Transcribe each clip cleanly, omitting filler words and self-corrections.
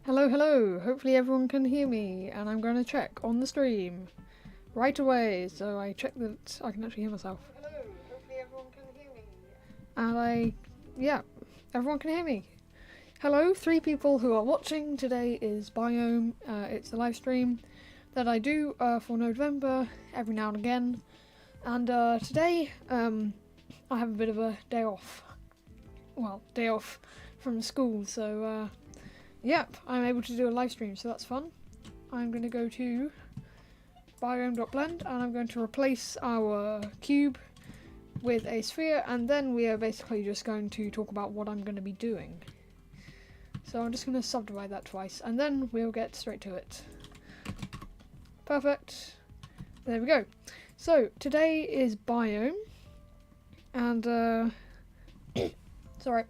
Hello, hello. Hopefully everyone can hear me, and I'm going to check on the stream right away. So I check that I can actually hear myself. Hello, hopefully everyone can hear me. And yeah, everyone can hear me. Hello, 3 people who are watching. Today is Biome. It's the live stream that I do for Nodevember every now and again. And today I have a bit of a day off. Well, day off from school, so yep, I'm able to do a live stream, so that's fun. I'm going to go to biome.blend and I'm going to replace our cube with a sphere, and then we are basically just going to talk about what I'm going to be doing. So I'm just going to subdivide that twice and then we'll get straight to it. Perfect. There we go. So today is Biome, and sorry.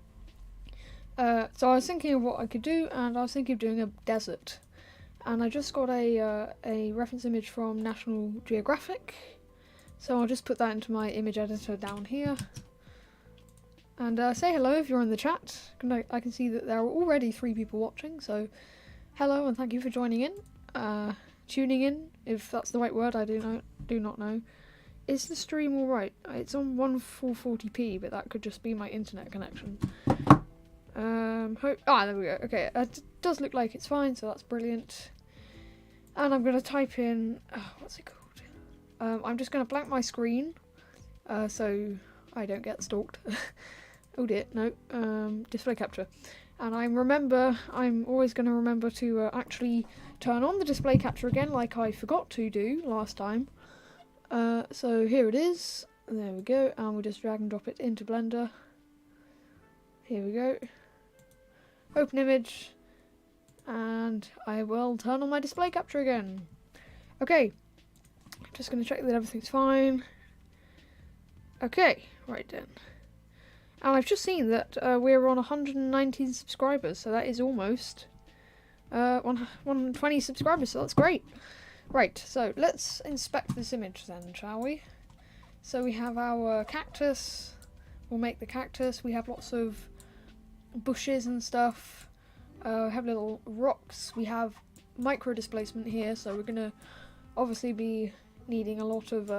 So I was thinking of what I could do, and I was thinking of doing a desert. And I just got a reference image from National Geographic, so I'll just put that into my image editor down here. And say hello if you're in the chat. I can see that there are already 3 people watching, so hello and thank you for joining in. Tuning in, if that's the right word, I do not know. Is the stream alright? It's on 1440p, but that could just be my internet connection. There we go. Okay, it does look like it's fine, so that's brilliant. And I'm going to type in, what's it called? I'm just going to blank my screen, so I don't get stalked. Oh dear, no, display capture. And I'm always going to remember to actually turn on the display capture again, like I forgot to do last time. So here it is. There we go, and we'll just drag and drop it into Blender. Here we go. Open image, and I will turn on my display capture again. Okay, just going to check that everything's fine. Okay, right then. And I've just seen that we're on 119 subscribers, so that is almost 120 subscribers, so that's great. Right, so let's inspect this image then, shall we? So we have our cactus. We'll make the cactus. We have lots of bushes and stuff. We have little rocks. We have micro displacement here, so we're gonna obviously be needing a lot of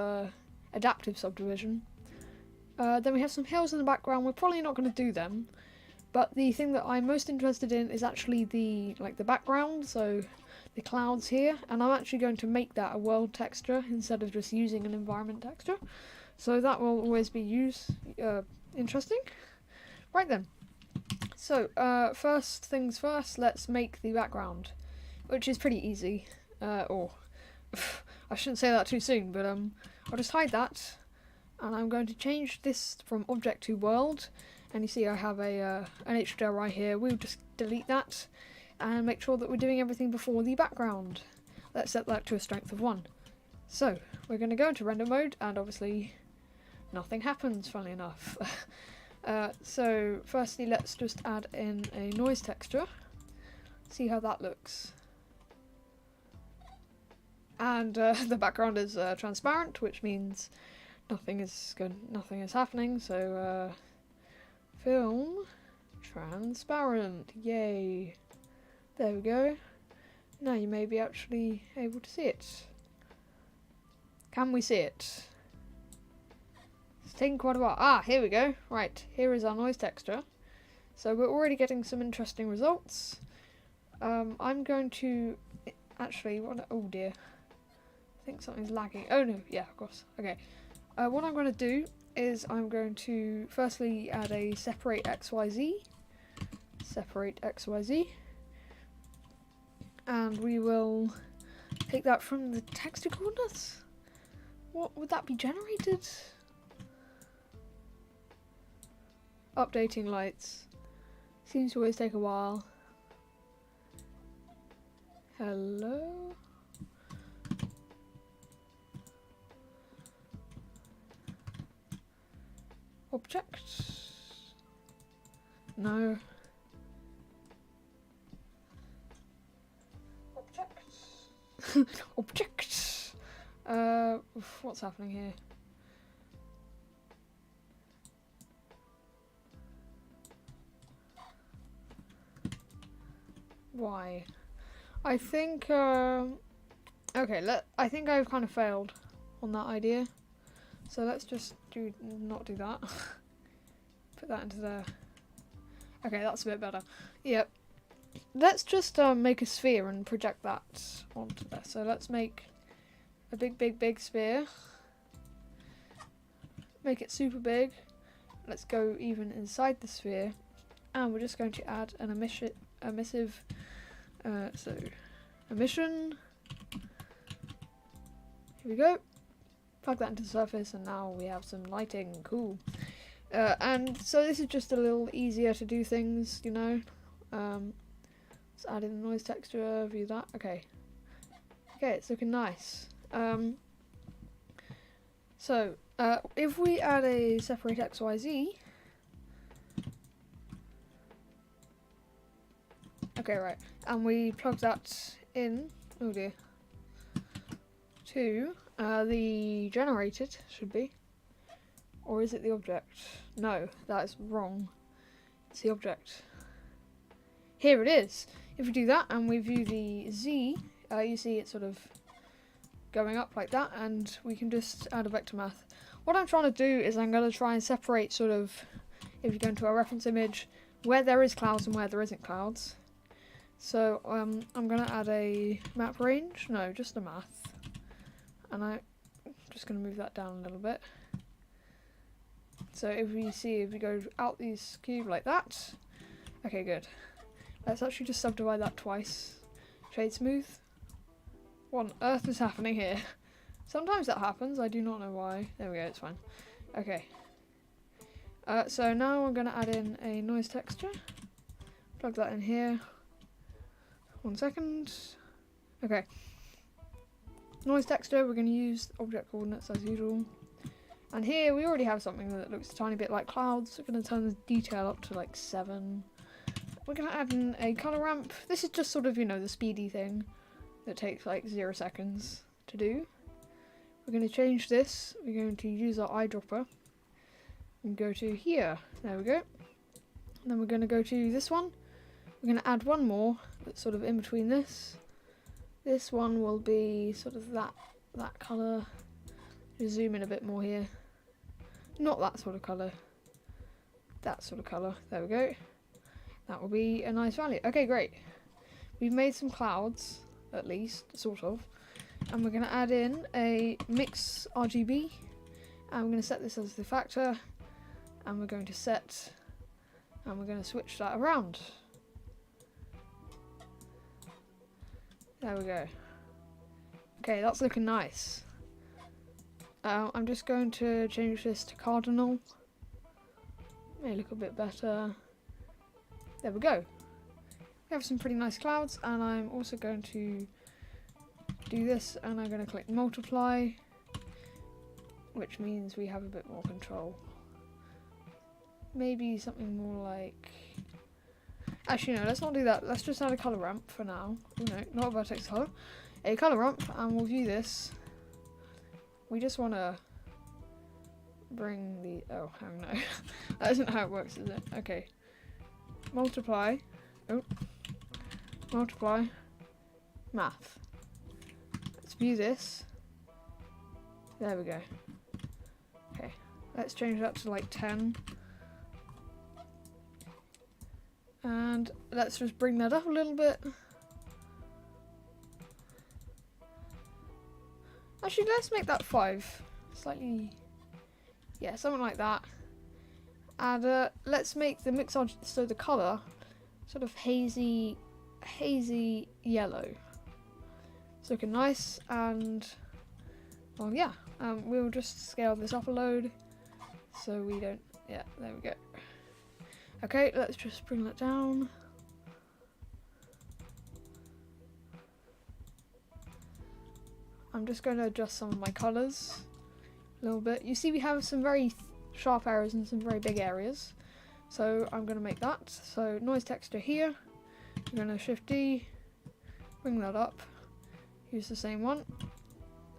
adaptive subdivision. Then we have some hills in the background. We're probably not going to do them, but the thing that I'm most interested in is actually the background, so the clouds here, and I'm actually going to make that a world texture instead of just using an environment texture, so that will always be interesting. Right then. So, first things first, let's make the background, which is pretty easy. I shouldn't say that too soon, but I'll just hide that, and I'm going to change this from object to world. And you see I have an HDRI here. We'll just delete that and make sure that we're doing everything before the background. Let's set that to a strength of 1. So, we're going to go into render mode, and obviously nothing happens, funnily enough. So firstly, let's just add in a noise texture, see how that looks. And the background is transparent, which means nothing is happening. So film transparent, yay! There we go. Now you may be actually able to see it. Can we see it? It's taking quite a while. Ah, here we go. Right, here is our noise texture. So we're already getting some interesting results. I'm going to actually, oh dear. I think something's lagging. Oh no, yeah, of course. Okay. What I'm going to do is I'm going to firstly add a separate XYZ. Separate XYZ. And we will take that from the texture coordinates. What would that be generated? Updating lights. Seems to always take a while. Hello? Object? No. Object? Object! What's happening here? why. I think, okay, I think I've kind of failed on that idea. So let's just not do that. Put that into there. Okay, that's a bit better. Yep. Let's just make a sphere and project that onto there. So let's make a big sphere. Make it super big. Let's go even inside the sphere. And we're just going to add an emission. Here we go. Plug that into the surface, and now we have some lighting. Cool. And so this is just a little easier to do things, you know. Let's add in the noise texture, view that. Okay. Okay, it's looking nice. So if we add a separate XYZ. Okay, right. And we plug that in. Oh dear. To the generated, should be. Or is it the object? No, that is wrong. It's the object. Here it is. If we do that and we view the Z, you see it sort of going up like that, and we can just add a vector math. What I'm trying to do is I'm going to try and separate sort of, if you go into our reference image, where there is clouds and where there isn't clouds. So I'm going to add a map range. No, just a math. And I'm just going to move that down a little bit. So if we go out this cube like that. Okay, good. Let's actually just subdivide that twice. Shade smooth. What on earth is happening here? Sometimes that happens, I do not know why. There we go, it's fine. Okay. So now I'm going to add in a noise texture. Plug that in here. 1 second. Okay. Noise texture, we're going to use object coordinates as usual. And here we already have something that looks a tiny bit like clouds. We're going to turn the detail up to like 7. We're going to add in a color ramp. This is just sort of, you know, the speedy thing that takes like 0 seconds to do. We're going to change this. We're going to use our eyedropper and go to here. There we go. And then we're going to go to this one. We're going to add one more that's sort of in between this. This one will be sort of that colour. Just zoom in a bit more here. Not that sort of colour. That sort of colour. There we go. That will be a nice value. Okay, great. We've made some clouds, at least, sort of. And we're going to add in a mix RGB. And we're going to set this as the factor. And we're going to set, and we're going to switch that around. There we go. Okay, that's looking nice. I'm just going to change this to cardinal. May look a bit better. There we go. We have some pretty nice clouds, and I'm also going to do this, and I'm going to click multiply, which means we have a bit more control. Maybe something more like... Actually, no, let's not do that. Let's just add a color ramp for now. Oh, no, not a vertex color. A color ramp, and we'll view this. We just want to bring the... Oh, hang on, no. That isn't how it works, is it? Okay. Multiply. Oh. Multiply. Math. Let's view this. There we go. Okay. Let's change that to like 10. And let's just bring that up a little bit. Actually, let's make that 5. Slightly, yeah, something like that. And let's make the mix so the colour sort of hazy yellow. It's looking nice, and well, yeah. We'll just scale this up a load so we don't. Yeah, there we go. Okay, let's just bring that down. I'm just going to adjust some of my colours a little bit. You see we have some very sharp areas and some very big areas. So I'm going to make that. So noise texture here. I'm going to Shift D, bring that up, use the same one.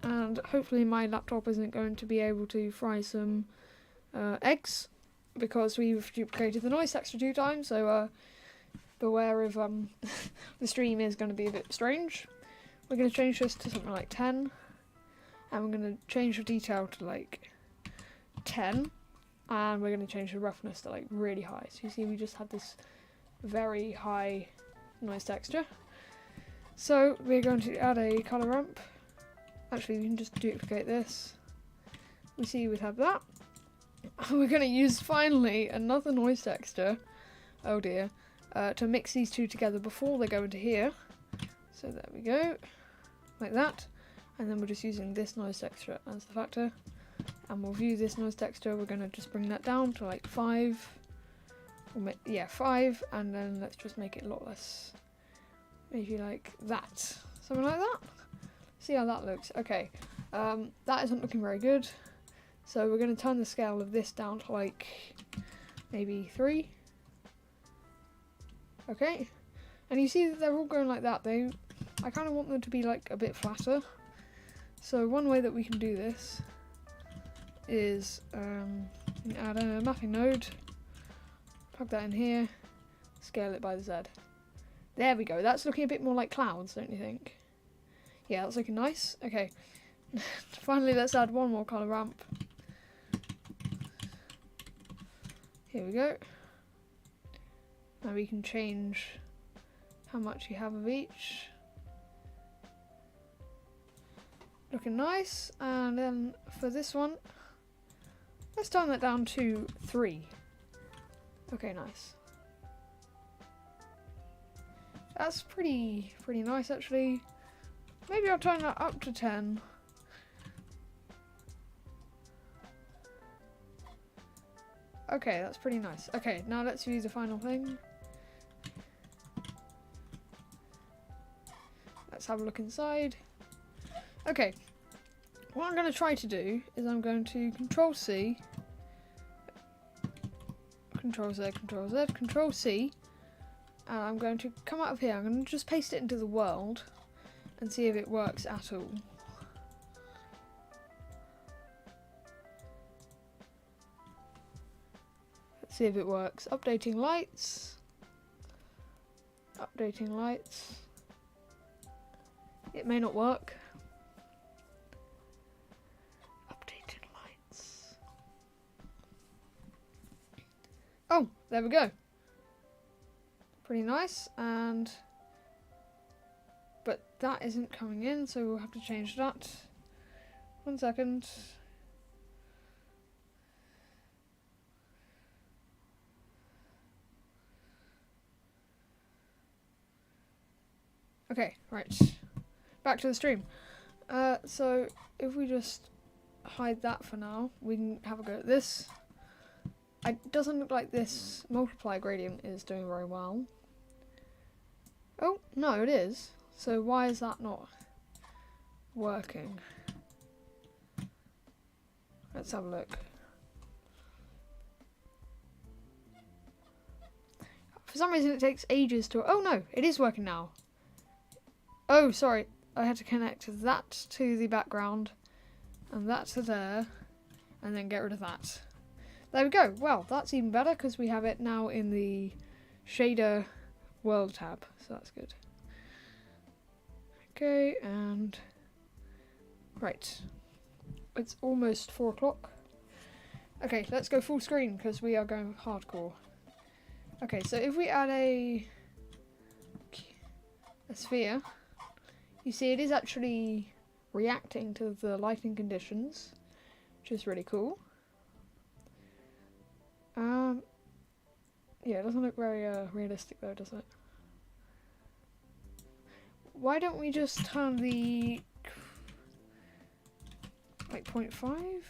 And hopefully my laptop isn't going to be able to fry some eggs, because we've duplicated the noise texture 2 times, so beware of the stream is going to be a bit strange. We're going to change this to something like 10, and we're going to change the detail to like 10, and we're going to change the roughness to like really high. So you see we just had this very high noise texture. So we're going to add a color ramp. Actually, we can just duplicate this. We see we have that. We're going to use finally another noise texture, oh dear, to mix these two together before they go into here. So there we go, like that. And then we're just using this noise texture as the factor. And we'll view this noise texture. We're going to just bring that down to like 5. Yeah, 5. And then let's just make it a lot less. Maybe like that. Something like that. See how that looks. Okay, that isn't looking very good. So we're going to turn the scale of this down to like maybe 3. Okay. And you see that they're all going like that. I kind of want them to be like a bit flatter. So one way that we can do this is add a mapping node, plug that in here, scale it by the Z. There we go. That's looking a bit more like clouds, don't you think? Yeah, that's looking nice. Okay. Finally, let's add one more color ramp. Here we go. Now we can change how much you have of each. Looking nice. And then for this one, let's turn that down to 3. Okay, nice. That's pretty nice actually. Maybe I'll turn that up to 10. Okay, that's pretty nice. Okay, now let's view the final thing. Let's have a look inside. Okay, what I'm going to try to do is I'm going to Control-C, Control-Z, Control-Z, Control-C, and I'm going to come out of here. I'm going to just paste it into the world and see if it works at all. Let's see if it works. Updating lights. Updating lights. It may not work. Updating lights. Oh, there we go. Pretty nice, but that isn't coming in, so we'll have to change that. 1 second. Okay, right. Back to the stream. So if we just hide that for now, we can have a go at this. It doesn't look like this multiply gradient is doing very well. Oh, no, it is. So why is that not working? Let's have a look. For some reason it takes ages to... Oh no, it is working now. Oh, sorry. I had to connect that to the background and that to there and then get rid of that. There we go. Well, that's even better because we have it now in the shader world tab, so that's good. Okay, and right, it's almost 4 o'clock. Okay, let's go full screen because we are going hardcore. Okay, so if we add a sphere, you see it is actually reacting to the lighting conditions, which is really cool. Yeah, it doesn't look very realistic though, does it? Why don't we just turn the like 0.5?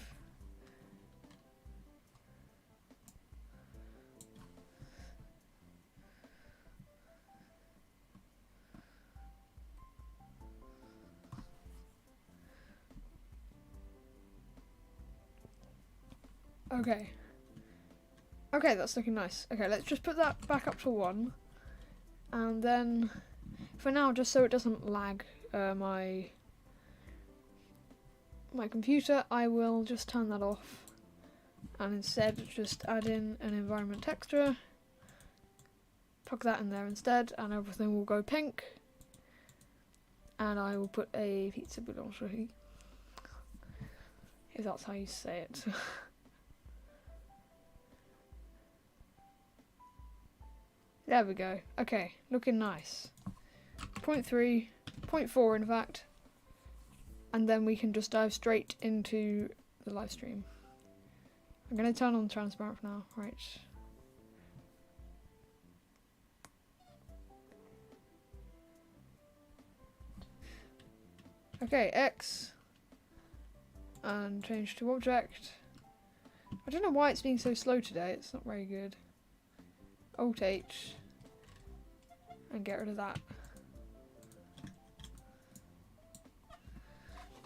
Okay. Okay, that's looking nice. Okay, let's just put that back up to 1. And then, for now, just so it doesn't lag my computer, I will just turn that off. And instead, just add in an environment texture. plug that in there instead, and everything will go pink. And I will put a pizza boulangerie, if that's how you say it. There we go. Okay, looking nice. 0.3, 0.4 in fact. And then we can just dive straight into the live stream. I'm going to turn on transparent for now. Right. Okay, X. And change to object. I don't know why it's being so slow today. It's not very good. Alt H. And get rid of that.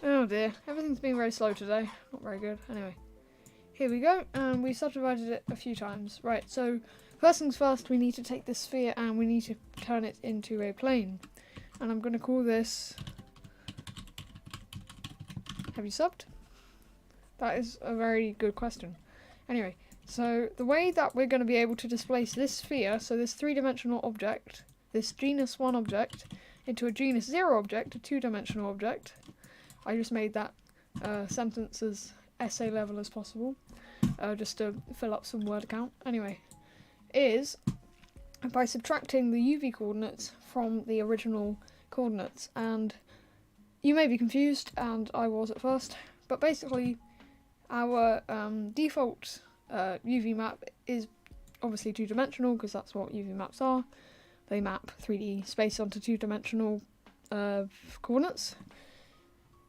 Oh dear, everything's been very slow today. Not very good. Anyway, here we go. We subdivided it a few times. Right, so first things first, we need to take this sphere and we need to turn it into a plane. And I'm going to call this... Have you subbed? That is a very good question. Anyway, so the way that we're going to be able to displace this sphere, so this three-dimensional object, this genus 1 object, into a genus 0 object, a two-dimensional object. I just made that sentence as essay level as possible, just to fill up some word count. Anyway, is by subtracting the UV coordinates from the original coordinates. And you may be confused, and I was at first, but basically our default UV map is obviously two-dimensional, because that's what UV maps are. They map 3D space onto two-dimensional coordinates.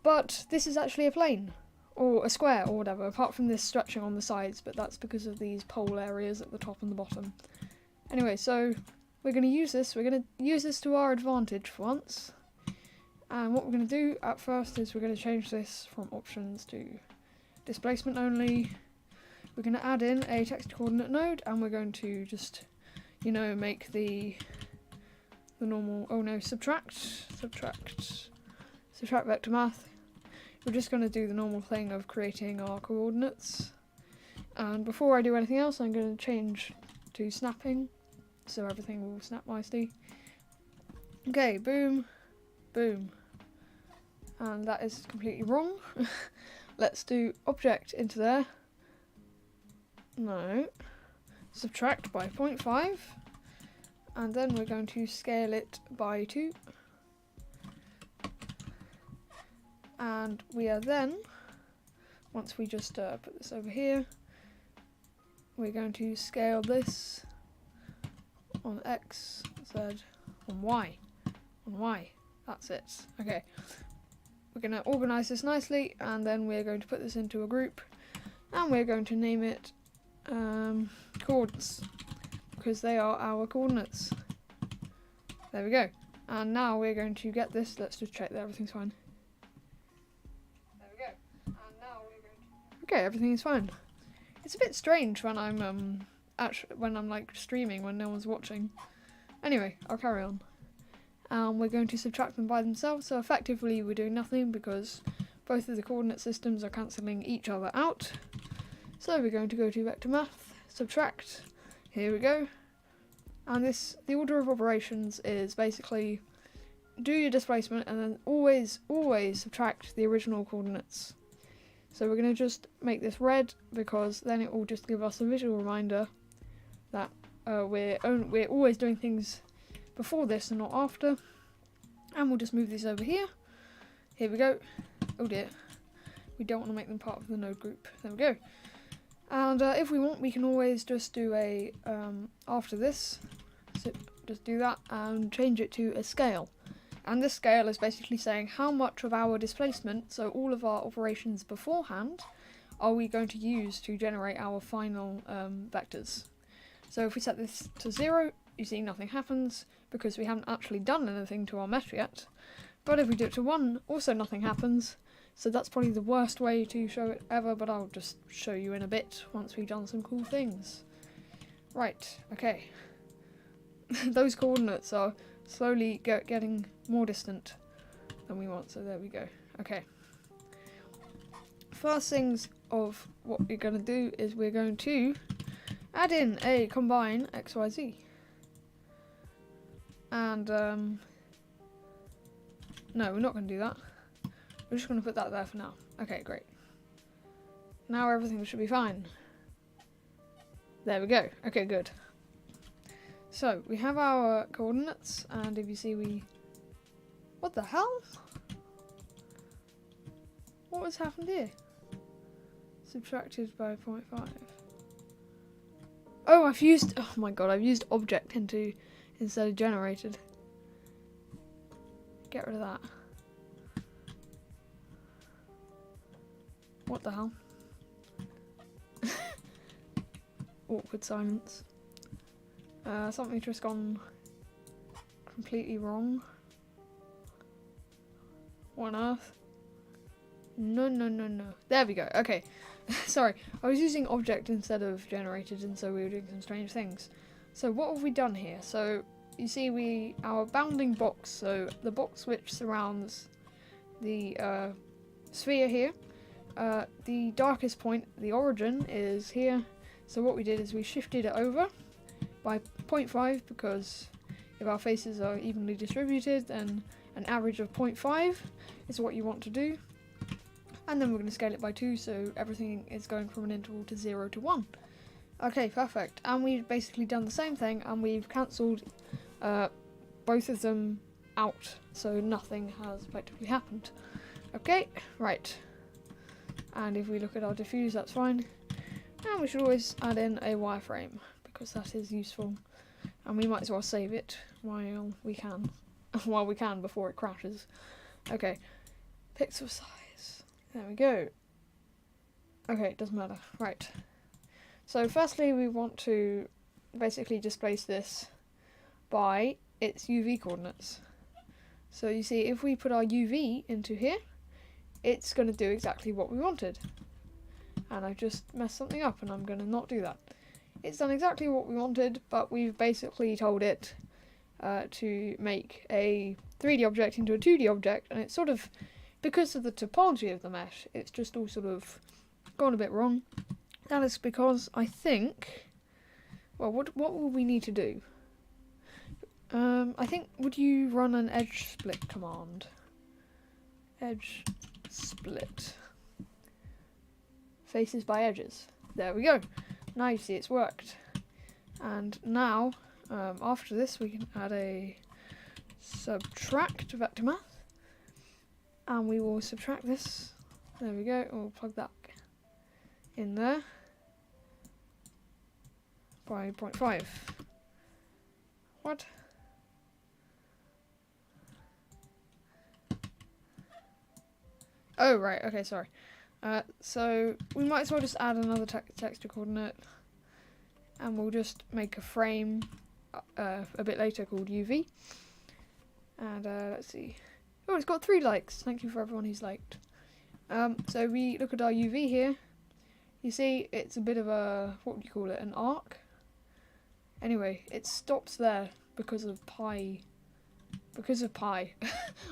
But this is actually a plane, or a square, or whatever, apart from this stretching on the sides, but that's because of these pole areas at the top and the bottom. Anyway, so we're going to use this. We're going to use this to our advantage for once. And what we're going to do at first is we're going to change this from options to displacement only. We're going to add in a text coordinate node, and we're going to just, you know, make the normal, oh no, subtract vector math. We're just going to do the normal thing of creating our coordinates. And before I do anything else, I'm going to change to snapping, so everything will snap nicely. Okay, boom, boom. And that is completely wrong. Let's do object into there. No. Subtract by 0.5. And then we're going to scale it by 2. And we are then, once we just put this over here, we're going to scale this on X, Z, on Y. On Y. That's it. Okay. We're going to organise this nicely, and then we're going to put this into a group, and we're going to name it coordinates, because they are our coordinates. There we go. And now we're going to get this. Let's just check that everything's fine. There we go. And now we're going to... Okay, everything is fine. It's a bit strange when I'm like streaming when no one's watching. Anyway, I'll carry on. We're going to subtract them by themselves, so effectively we're doing nothing because both of the coordinate systems are cancelling each other out. So we're going to go to vector math, subtract, here we go. And the order of operations is basically do your displacement and then always subtract the original coordinates. So we're going to just make this red because then it will just give us a visual reminder that we're always doing things before this and not after. And we'll just move these over here. Here we go. Oh dear. We don't want to make them part of the node group. There we go. And if we want, we can always just do a, after this, so just do that and change it to a scale. And this scale is basically saying how much of our displacement, so all of our operations beforehand, are we going to use to generate our final vectors. So if we set this to 0, you see nothing happens because we haven't actually done anything to our mesh yet. But if we do it to 1, also nothing happens. So that's probably the worst way to show it ever, but I'll just show you in a bit once we've done some cool things. Right, okay. Those coordinates are slowly getting more distant than we want, so there we go. Okay. First things of what we're going to do is we're going to add in a combine XYZ. And no, we're not going to do that. We're just going to put that there for now. Okay, great. Now everything should be fine. There we go. Okay, good. So we have our coordinates, and if you see, we... What the hell? What has happened here? Subtracted by 0.5. Oh, I've used... Oh my god, I've used object instead of generated. Get rid of that. What the hell? Awkward silence. Something just gone completely wrong. What on earth? No. There we go. Okay. Sorry. I was using object instead of generated, and so we were doing some strange things. So what have we done here? So you see our bounding box, so the box which surrounds the sphere here, the darkest point, the origin, is here. So what we did is we shifted it over by 0.5, because if our faces are evenly distributed, then an average of 0.5 is what you want to do. And then we're going to scale it by 2, so everything is going from an interval to 0 to 1. Okay, perfect. And we've basically done the same thing, and we've cancelled both of them out, so nothing has effectively happened. Okay, right. And if we look at our diffuse, that's fine. And we should always add in a wireframe, because that is useful. And we might as well save it while we can. While we can, before it crashes. Okay, pixel size. There we go. Okay, it doesn't matter. Right. So firstly, we want to basically displace this by its UV coordinates. So you see, if we put our UV into here, it's going to do exactly what we wanted. And I've just messed something up, and I'm going to not do that. It's done exactly what we wanted, but we've basically told it to make a 3D object into a 2D object, and it's sort of, because of the topology of the mesh, it's just all sort of gone a bit wrong. That is because I think, well, what will we need to do? I think, would you run an edge split command? Edge split. Faces by edges. There we go. Now you see it's worked. And now, after this, we can add a subtract vector math. And we will subtract this. There we go. We'll plug that in there. By 0.5. What? Oh, right. Okay, sorry. So we might as well just add another texture coordinate, and we'll just make a frame a bit later called UV. And let's see. Oh, it's got 3 likes. Thank you for everyone who's liked. So we look at our UV here. You see, it's a bit of a, what would you call it, an arc? Anyway, it stops there because of pi. Because of pi.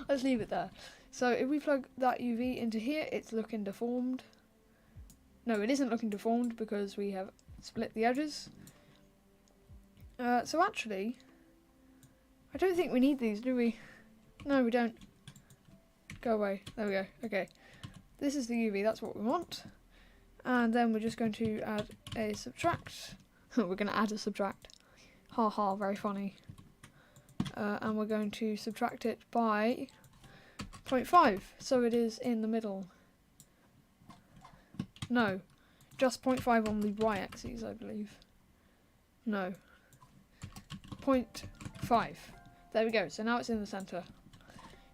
Let's leave it there. So if we plug that UV into here, it's looking deformed. No, it isn't looking deformed because we have split the edges. So actually, I don't think we need these, do we? No, we don't. Go away. There we go. Okay. This is the UV, that's what we want. And then we're just going to add a subtract. We're going to add a subtract. Ha ha, very funny. And we're going to subtract it by 0.5, so it is in the middle. No, just 0.5 on the y-axis, I believe. No. 0.5. There we go, so now it's in the centre.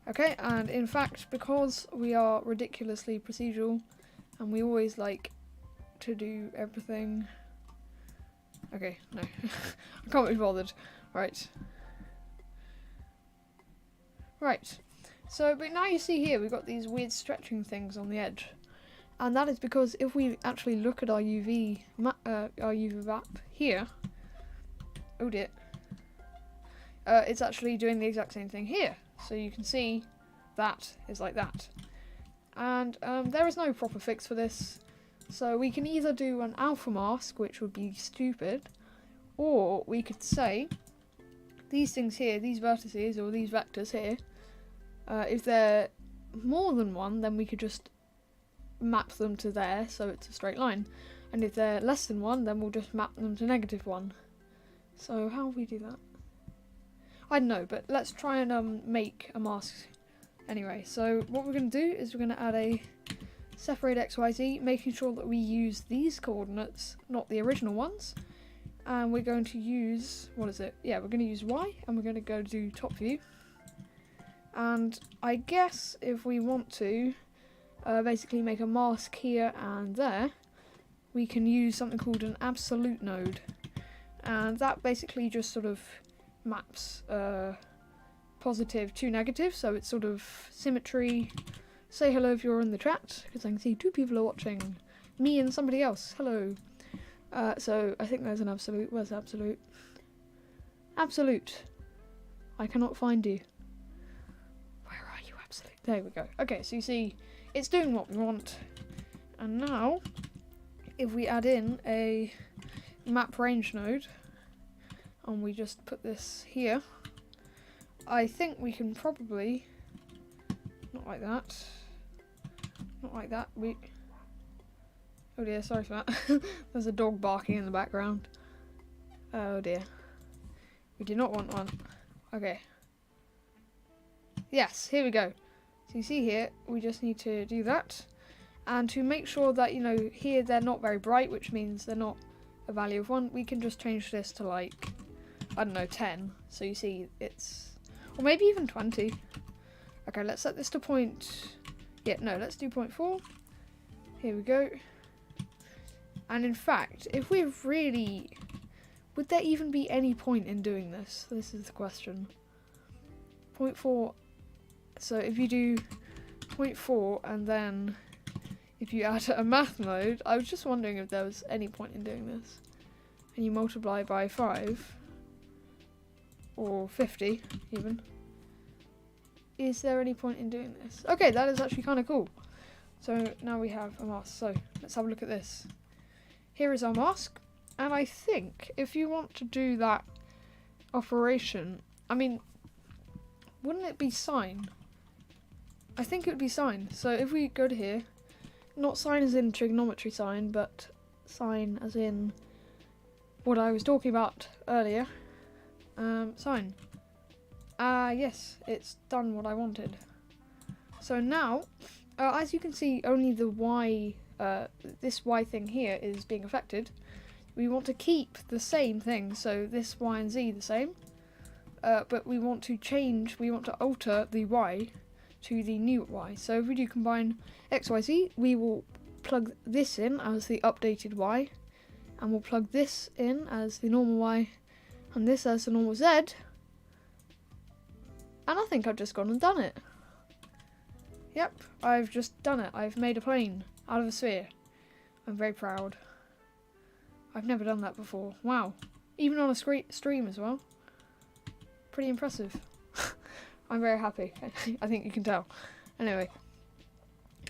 Okay, and in fact, because we are ridiculously procedural, and we always like to do everything... Okay, no. I can't be bothered. Right. Right. So, but now you see here, we've got these weird stretching things on the edge. And that is because if we actually look at our UV map here, oh dear, it's actually doing the exact same thing here. So you can see that is like that. And there is no proper fix for this. So we can either do an alpha mask, which would be stupid, or we could say these things here, these vertices or these vectors here, if they're more than one, then we could just map them to there, so it's a straight line. And if they're less than one, then we'll just map them to -1. So how will we do that? I don't know, but let's try and make a mask anyway. So what we're going to do is we're going to add a separate XYZ, making sure that we use these coordinates, not the original ones. And we're going to use, what is it? Yeah, we're going to use Y, and we're going to go to top view. And I guess if we want to basically make a mask here and there, we can use something called an absolute node. And that basically just sort of maps positive to negative, so it's sort of symmetry. Say hello if you're in the chat, because I can see 2 people are watching. Me and somebody else. Hello. So I think there's an absolute. Where's absolute? Absolute. I cannot find you. Where are you, absolute? There we go. Okay, so you see, it's doing what we want. And now, if we add in a map range node, and we just put this here, I think we can probably, not like that, not like that, oh dear, sorry for that. There's a dog barking in the background. Oh dear. We do not want one. Okay. Yes, here we go. So you see here, we just need to do that. And to make sure that, you know, here they're not very bright, which means they're not a value of 1, we can just change this to like, I don't know, 10. So you see it's, or maybe even 20. Okay, let's set this to let's do 0.4. Here we go. And in fact, if we really, would there even be any point in doing this? This is the question. 0.4, so if you do 0.4 and then if you add a math node, I was just wondering if there was any point in doing this. And you multiply by 5, or 50 even. Is there any point in doing this? Okay, that is actually kind of cool. So now we have a mask. So let's have a look at this. Here is our mask, and I think if you want to do that operation, I mean, wouldn't it be sine? I think it would be sine. So if we go to here, not sine as in trigonometry sine, but sine as in what I was talking about earlier. Sine. Yes, it's done what I wanted. So now, as you can see, only the Y, this Y thing here is being affected. We want to keep the same thing, so this Y and Z the same, but we want to alter the Y to the new Y. So if we do combine X, Y, Z, we will plug this in as the updated Y, and we'll plug this in as the normal Y, and this as the normal Z, and I think I've just gone and done it. Yep, I've just done it. I've made a plane out of a sphere. I'm very proud. I've never done that before. Wow. Even on a stream as well. Pretty impressive. I'm very happy. I think you can tell. Anyway,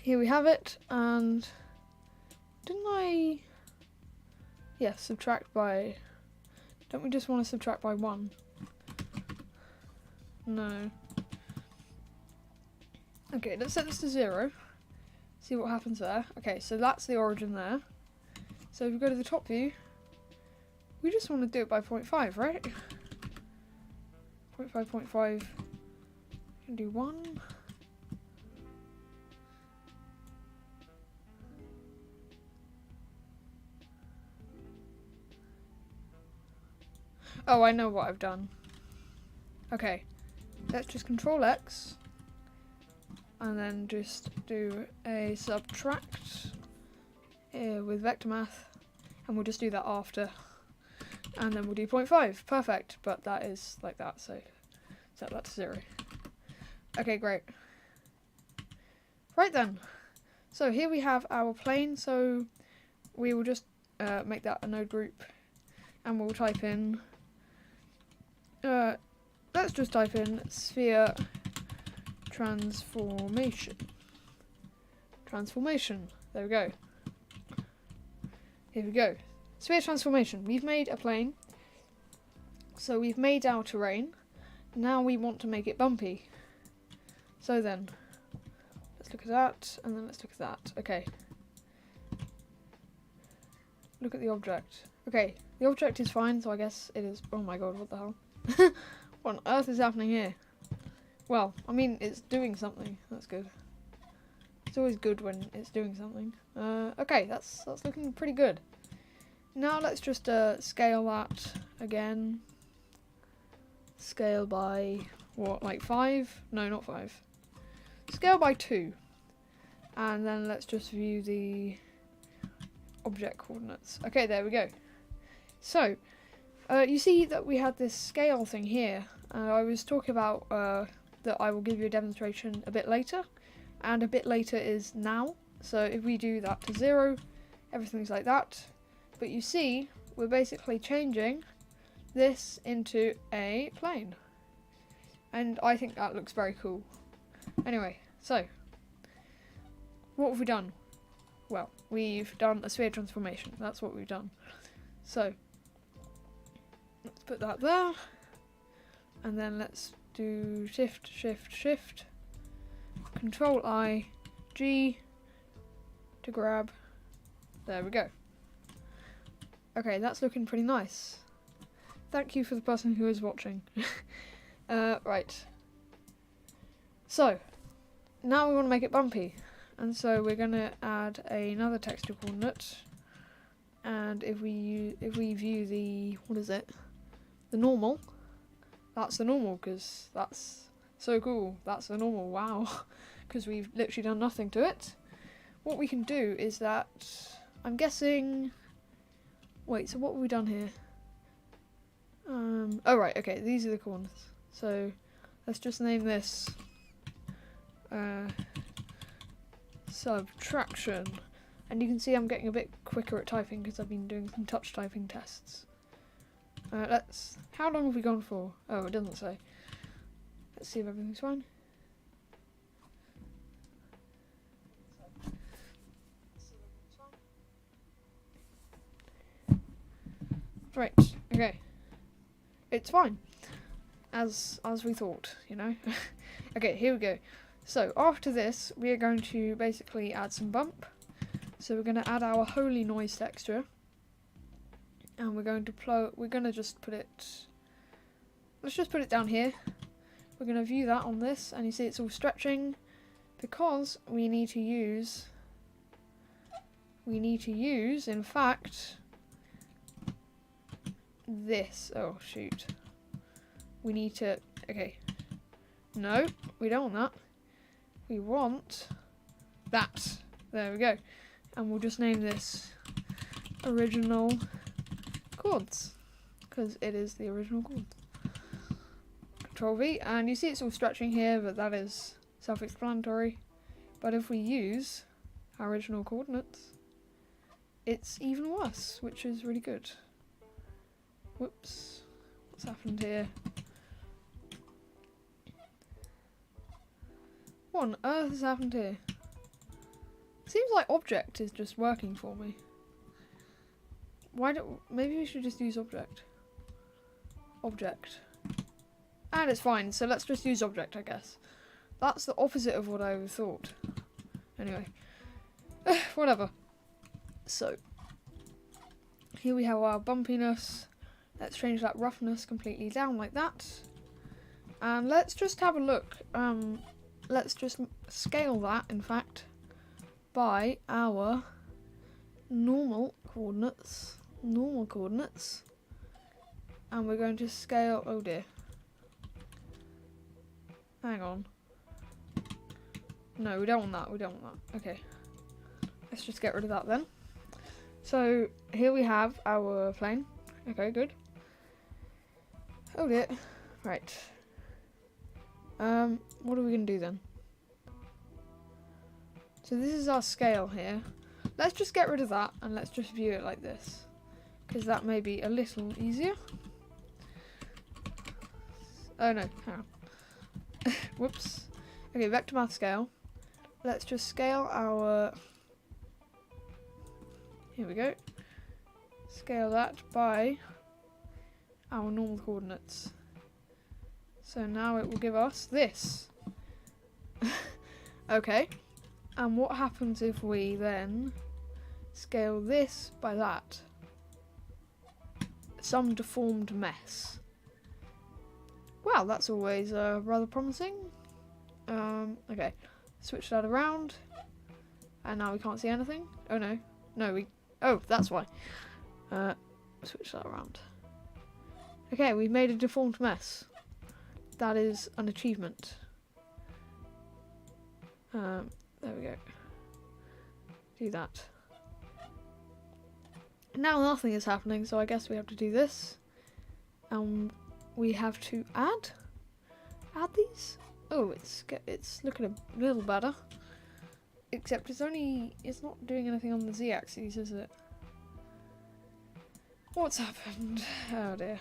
here we have it, and didn't I... Yeah, subtract by... Don't we just want to subtract by 1? No. Okay, let's set this to 0. See what happens there. Okay, so that's the origin there. So if we go to the top view, we just want to do it by 0.5, right? 0.5, 0.5. Can do 1. Oh, I know what I've done. Okay, let's just Control X. And then just do a subtract with vector math, and we'll just do that after, and then we'll do 0.5. Perfect, but that is like that, so set that to 0. Okay, great. Right then, so here we have our plane, so we will just make that a node group, and we'll type in, let's just type in sphere transformation. There we go. Here we go. Sphere transformation. We've made a plane. So we've made our terrain. Now we want to make it bumpy. So then, let's look at that, and then let's look at that. Okay. Look at the object. Okay, the object is fine, so I guess it is. Oh my god, what the hell? What on earth is happening here? Well, I mean, it's doing something. That's good. It's always good when it's doing something. Okay, that's looking pretty good. Now let's just scale that again. Scale by what, like 5? No, not 5. Scale by 2. And then let's just view the object coordinates. Okay, there we go. So, you see that we had this scale thing here. I was talking about that I will give you a demonstration a bit later, and a bit later is now. So if we do that to 0, everything's like that. But you see, we're basically changing this into a plane. And I think that looks very cool. Anyway, so, what have we done? Well, we've done a sphere transformation. That's what we've done. So, let's put that there. And then let's do shift, shift, shift. Control I, G to grab. There we go. Okay, that's looking pretty nice. Thank you for the person who is watching. Right. So, now we want to make it bumpy. And so we're going to add another texture coordinate. And if we view the, what is it? The normal. That's the normal, because that's so cool. That's the normal, wow. Because we've literally done nothing to it. What we can do is that, I'm guessing, wait, so what have we done here? Oh right, okay, these are the coordinates. So, let's just name this, subtraction. And you can see I'm getting a bit quicker at typing because I've been doing some touch typing tests. How long have we gone for? Oh, it doesn't say. Let's see if everything's fine. Right, okay. It's fine. As we thought, you know. Okay, here we go. So, after this, we are going to basically add some bump. So we're going to add our holy noise texture. And we're going to just put it, let's just put it down here. We're going to view that on this, and you see it's all stretching because we need to use, in fact, this. Oh shoot. We need to, okay. No, we don't want that. We want that. There we go. And we'll just name this original chords, because it is the original chords. Control V, and you see it's all stretching here, but that is self-explanatory. But if we use our original coordinates, it's even worse, which is really good. Whoops, what's happened here? What on earth has happened here? Seems like object is just working for me. Maybe we should just use object. Object. And it's fine, so let's just use object, I guess. That's the opposite of what I thought. Anyway. Whatever. So. Here we have our bumpiness. Let's change that roughness completely down like that. And let's just have a look. Let's just scale that, in fact, by our normal coordinates. And we're going to scale, oh dear. Hang on. No, we don't want that, Okay. Let's just get rid of that then. So, here we have our plane. Okay, good. Oh dear. Right. What are we going to do then? So this is our scale here. Let's just get rid of that and let's just view it like this, because that may be a little easier. Oh no, hang on. Whoops. Okay, back to math scale. Let's just scale our, here we go. Scale that by our normal coordinates. So now it will give us this. Okay. And what happens if we then scale this by that? Some deformed mess. Wow, that's always rather promising. Okay, switch that around. And now we can't see anything. Oh no. No, oh, that's why. Switch that around. Okay, we've made a deformed mess. That is an achievement. There we go. Do that. Now nothing is happening, so I guess we have to do this. We have to add these. Oh, it's looking a little better. Except it's not doing anything on the z-axis, is it? What's happened? Oh dear.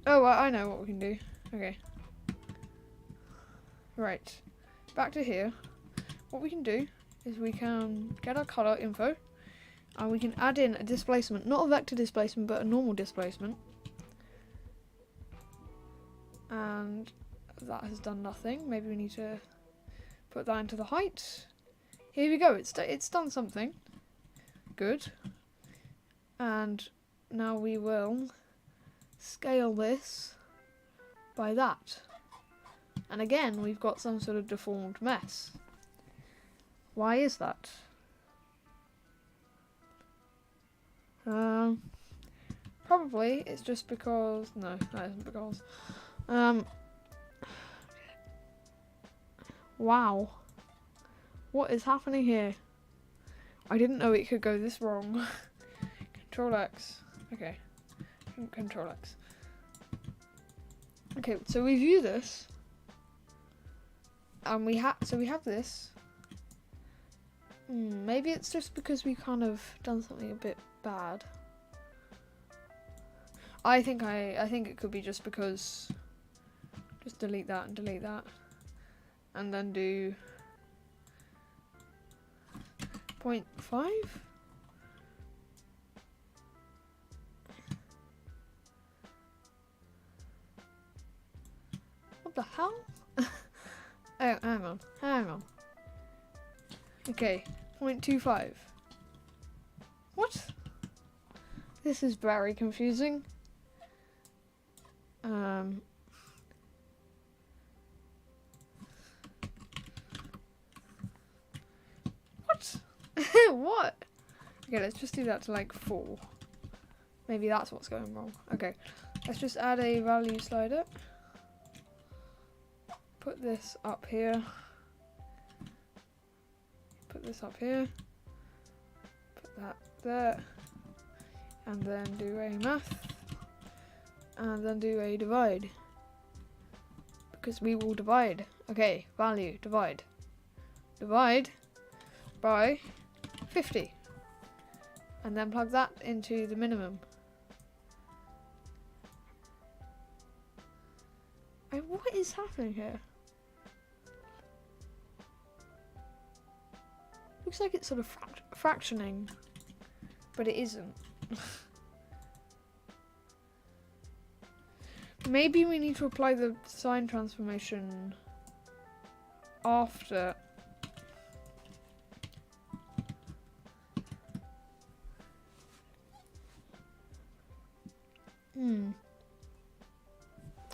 Oh, I know what we can do. Okay. Right. Back to here. What we can do is we can get our color info and we can add in a displacement, not a vector displacement, but a normal displacement. And that has done nothing. Maybe we need to put that into the height. Here we go. It's done something. Good. And now we will scale this by that. And again, we've got some sort of deformed mess. Why is that? Probably it's just because... No, that isn't because... Wow. What is happening here? I didn't know it could go this wrong. Control X. Okay. Control X. Okay, so we view this. And we have this. Maybe it's just because we kind of done something a bit bad. I think it could be just because just delete that and then do 0.5. What the hell? Oh, hang on. Okay, 0.25. What? This is very confusing. What? What? Okay, let's just do that to like 4. Maybe that's what's going wrong. Okay, let's just add a value slider. Put this up here. Put this up here. Put that there. And then do a math. And then do a divide. Because we will divide. Okay, value, divide. Divide by 50. And then plug that into the minimum. What is happening here? Looks like it's sort of fractioning, but it isn't. Maybe we need to apply the sign transformation after.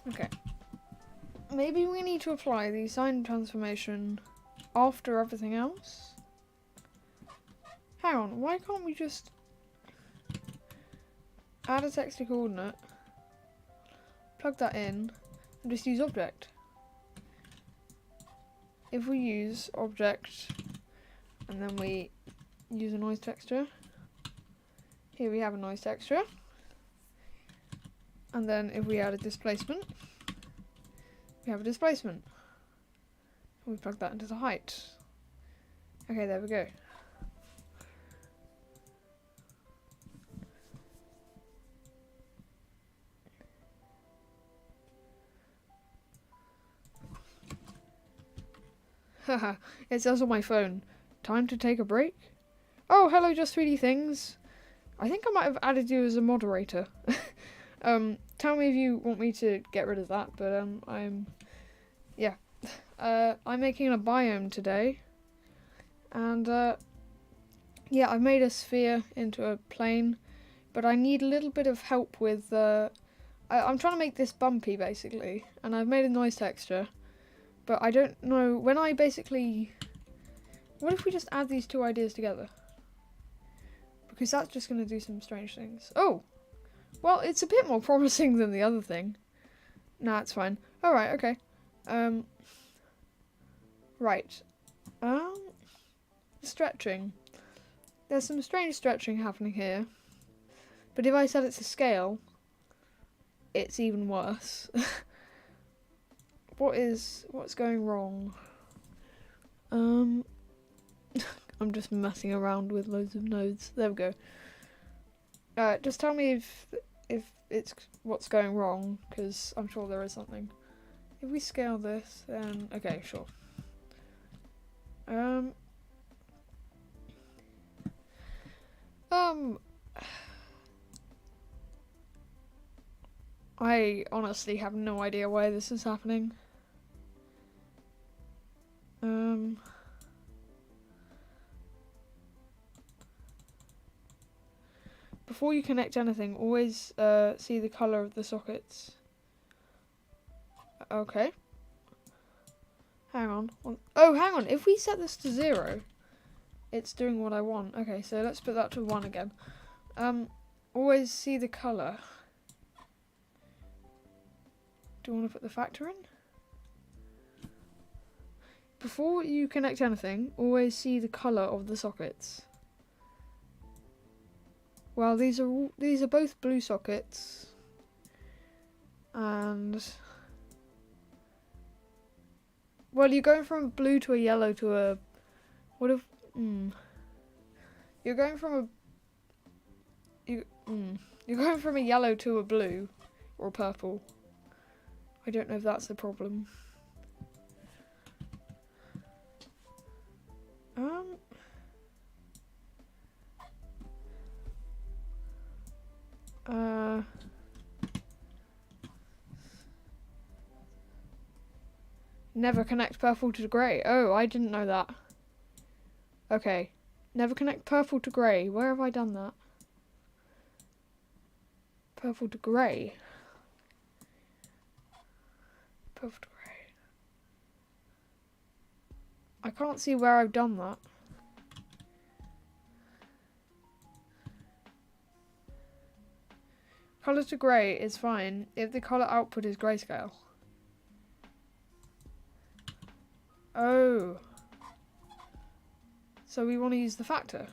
Okay. Maybe we need to apply the sign transformation after everything else. Hang on, why can't we just add a texture coordinate, plug that in, and just use object? If we use object, and then we use a noise texture, here we have a noise texture, and then if we add a displacement, we have a displacement. And we plug that into the height. Okay, there we go. Haha, it says on my phone, time to take a break? Oh, hello, just 3D things. I think I might have added you as a moderator. Tell me if you want me to get rid of that, but yeah. I'm making a biome today, and yeah, I've made a sphere into a plane, but I need a little bit of help with I'm trying to make this bumpy basically, and I've made a noise texture, but I don't know when I basically. What if we just add these two ideas together? Because that's just going to do some strange things. Oh! Well, it's a bit more promising than the other thing. Nah, it's fine. Alright, okay. Right. Stretching. There's some strange stretching happening here. But if I set it to scale, it's even worse. What's going wrong? I'm just messing around with loads of nodes. There we go. Just tell me if it's what's going wrong, because I'm sure there is something. If we scale this, then okay, sure. I honestly have no idea why this is happening. Before you connect anything, always see the color of the sockets. Okay. Hang on. Oh, hang on. If we set this to 0, it's doing what I want. Okay, so let's put that to 1 again. Always see the color. Do you want to put the factor in? Before you connect anything, always see the color of the sockets. Well, these are both blue sockets, and well, you're going from a blue to a yellow to a you're going from a yellow to a blue or a purple. I don't know if that's the problem. Never connect purple to grey. Oh, I didn't know that. Okay. Never connect purple to grey. Where have I done that? Purple to grey. Purple to grey. I can't see where I've done that. Colour to grey is fine if the colour output is grayscale. Oh. So we want to use the factor.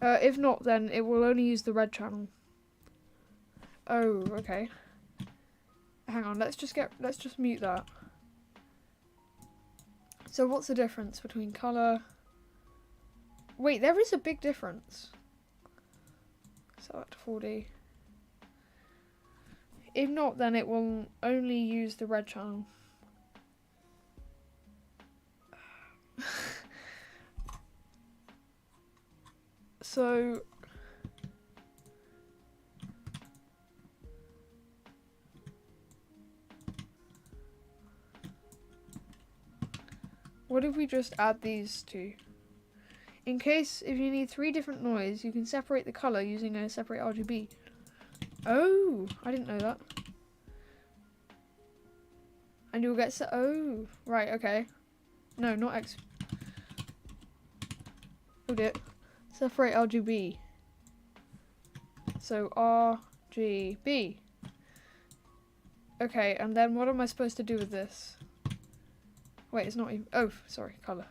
If not, then it will only use the red channel. Oh, okay. Hang on, let's just mute that. So what's the difference between colour? Wait, there is a big difference. Set that to 4D. If not, then it will only use the red channel. So what if we just add these two? In case if you need 3 different noise, you can separate the color using a separate RGB. Oh, I didn't know that. And you'll get oh, right, okay. No, not X. Hold it. Separate RGB. So RGB. Okay, and then what am I supposed to do with this? Wait, it's not even. Oh, sorry, color.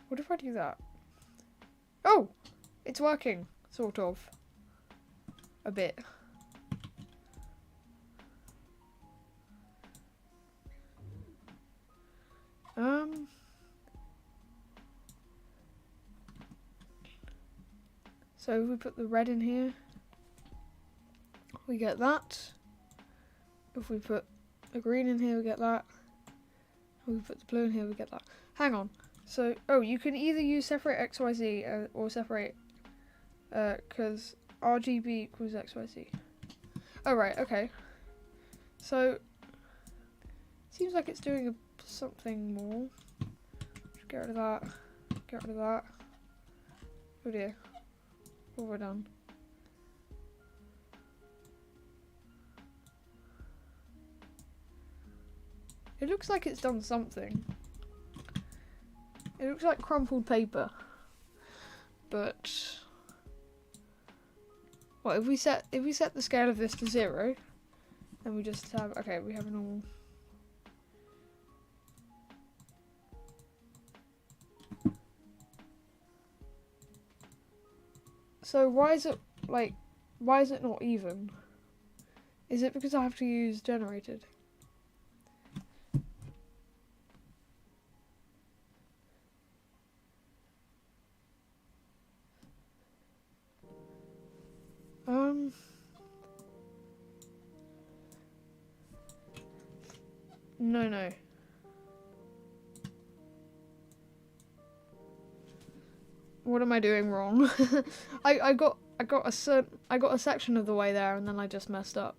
What if I do that? Oh, it's working, sort of. A bit. So if we put the red in here, we get that. If we put a green in here, we get that. If we put the blue in here, we get that. Hang on. So, oh, you can either use separate XYZ or separate, because RGB equals XYZ. Oh, right, okay. So, seems like it's doing something more. Just get rid of that. Get rid of that. Oh dear. What have I done? It looks like it's done something. It looks like crumpled paper. But well, if we set the scale of this to 0, then we just have, okay, we have a normal. So why is it not even? Is it because I have to use generated? No. What am I doing wrong? I got a section of the way there, and then I just messed up.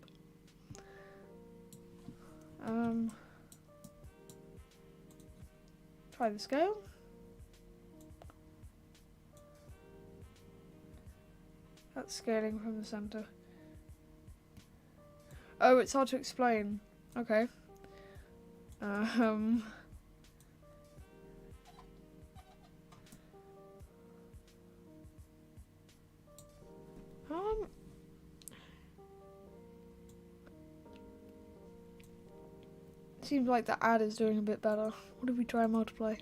Try the scale. That's scaling from the center. Oh, it's hard to explain. Okay. Seems like the add is doing a bit better. What if we try and multiply?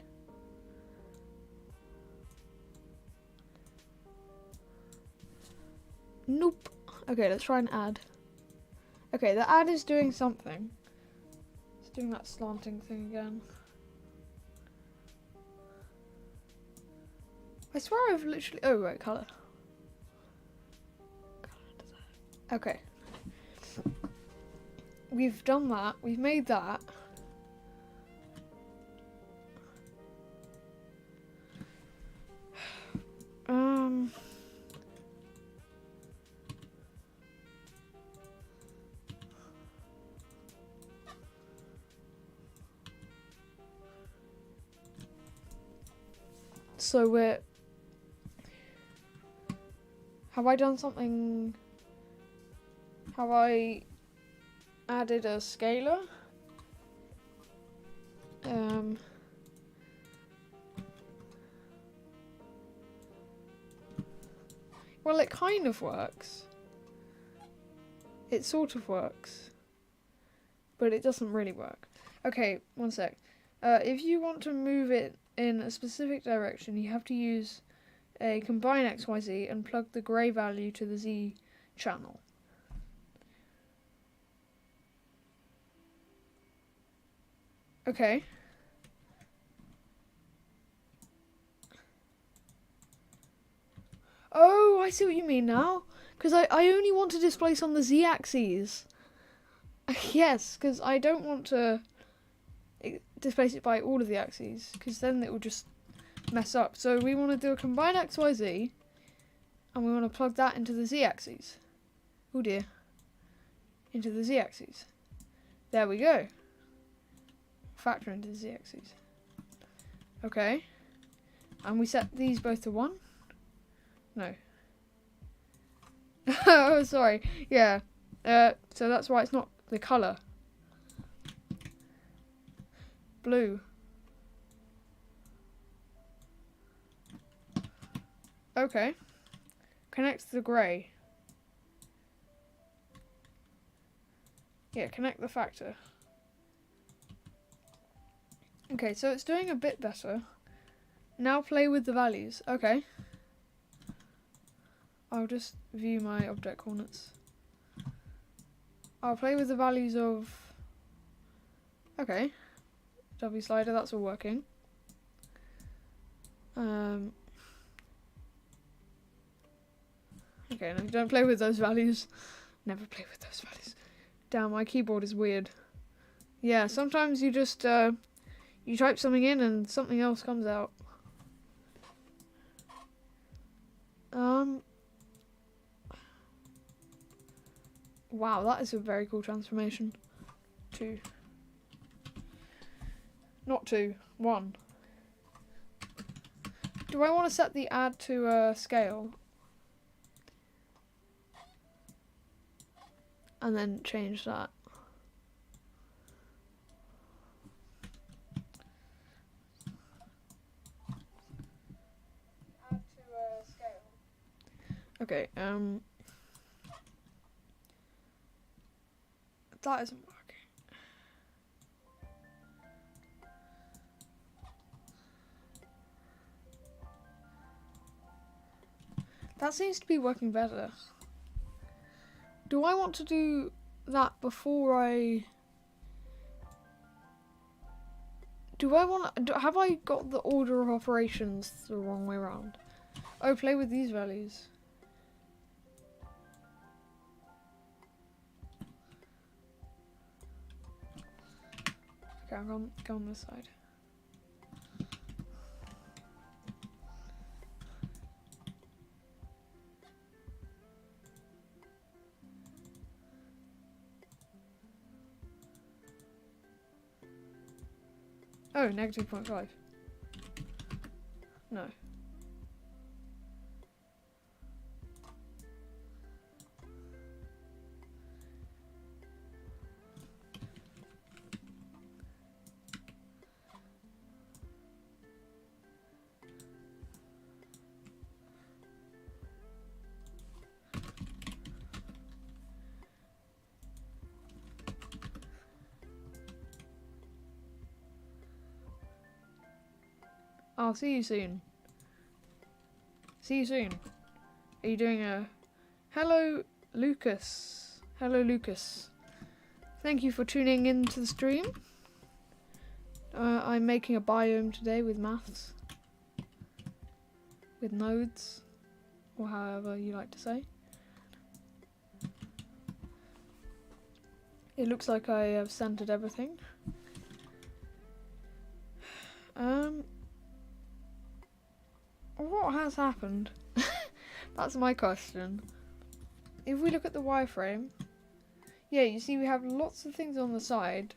Nope. Okay, let's try and add. Okay, the add is doing something. It's doing that slanting thing again. I swear I've literally... Oh, right, colour. Okay. We've done that. We've made that. So we're... Have I done something... Have I added a scalar? Well, it kind of works. It sort of works. But it doesn't really work. Okay, one sec. If you want to move it in a specific direction, you have to use a combine XYZ and plug the grey value to the Z channel. Okay. Oh, I see what you mean now. Because I only want to displace on the Z-axis. Yes, because I don't want to displace it by all of the axes, because then it will just mess up. So we want to do a combine XYZ, and we want to plug that into the Z-axis. Oh dear. Into the Z-axis. There we go. Factor into the Z-axis. Okay. And we set these both to 1? No. Oh, sorry. Yeah. So that's why it's not the colour. Blue. Okay. Connect the grey. Yeah, connect the factor. Okay, so it's doing a bit better. Now play with the values. Okay. I'll just view my object coordinates. I'll play with the values of... Okay. W slider, that's all working. Okay, no, don't play with those values. Never play with those values. Damn, my keyboard is weird. Yeah, sometimes you just, you type something in and something else comes out. Wow, that is a very cool transformation. 2. Not 2, 1. Do I want to set the add to scale? And then change that. Add to scale. Okay, that isn't working. That seems to be working better. Do I want to do that before I... have I got the order of operations the wrong way around? Oh, play with these values. Okay, I'm going to go on this side. Oh, -2.5. No. I'll see you soon. See you soon. Are you doing a... Hello, Lucas. Hello, Lucas. Thank you for tuning in to the stream. I'm making a biome today with maths. With nodes. Or however you like to say. It looks like I have centered everything. What has happened? That's my question. If we look at the wireframe, yeah, you see we have lots of things on the side,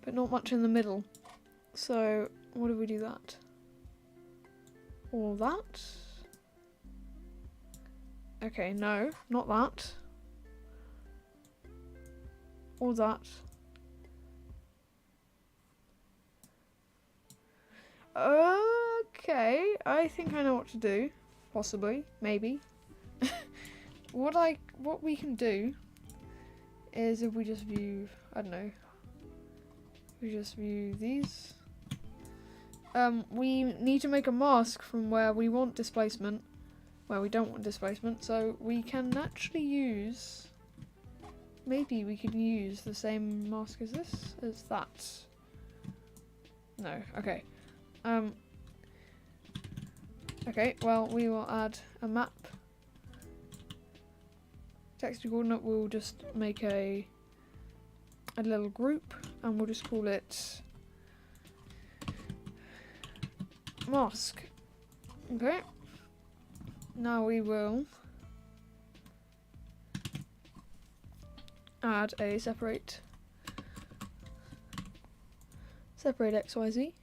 but not much in the middle. So, what if we do that? Or that? Okay, no, not that. Or that. Okay, I think I know what to do. Possibly, maybe. What we can do is if we just view, I don't know. We just view these. We need to make a mask from where we want displacement, where we don't want displacement. So we can actually use. Maybe we can use the same mask as this, as that. No, okay. Okay, well, we will add a map. Texture coordinate, we'll just make a little group, and we'll just call it mask. Okay. Now we will add a separate XYZ.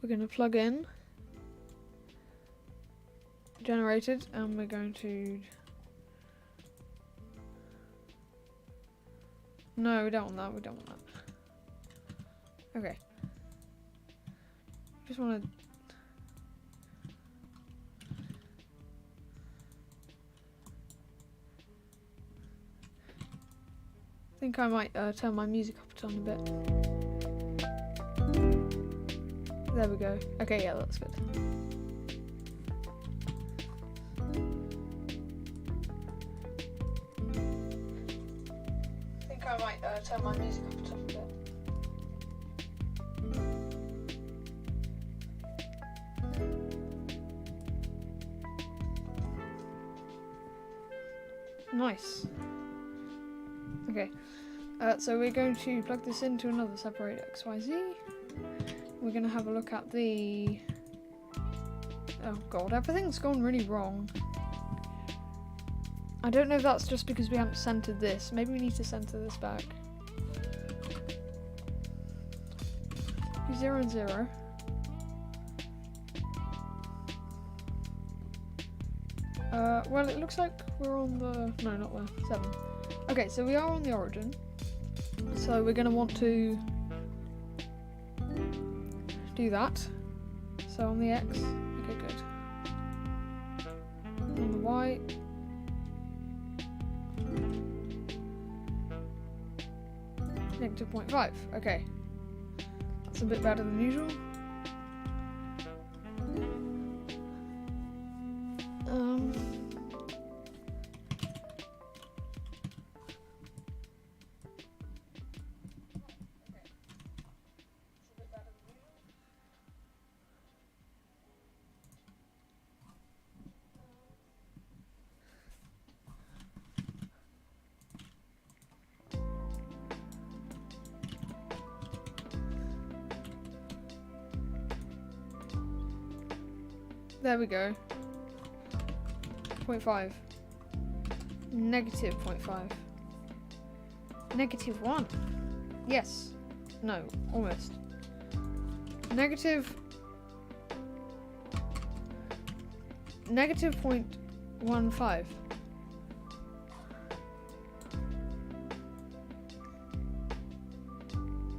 We're going to plug in generated, and we're going to... No, we don't want that, we don't want that. Okay. Just want to... I think I might turn my music up a tiny bit. There we go. Okay, yeah, that's good. I think I might turn my music up a tiny bit. Nice. So we're going to plug this into another separate XYZ. We're going to have a look at the... Oh god, everything's gone really wrong. I don't know if that's just because we haven't centered this. Maybe we need to center this back. 0 and 0. Well, it looks like we're on the... No, not the 7. Okay, so we are on the origin. So we're going to want to do that. So on the X. Okay, good. On the Y. Negative 0.5. Okay. That's a bit better than usual. There we go. 0.5. Negative 0.5. Negative 1. Yes. No, almost. Negative 0.15.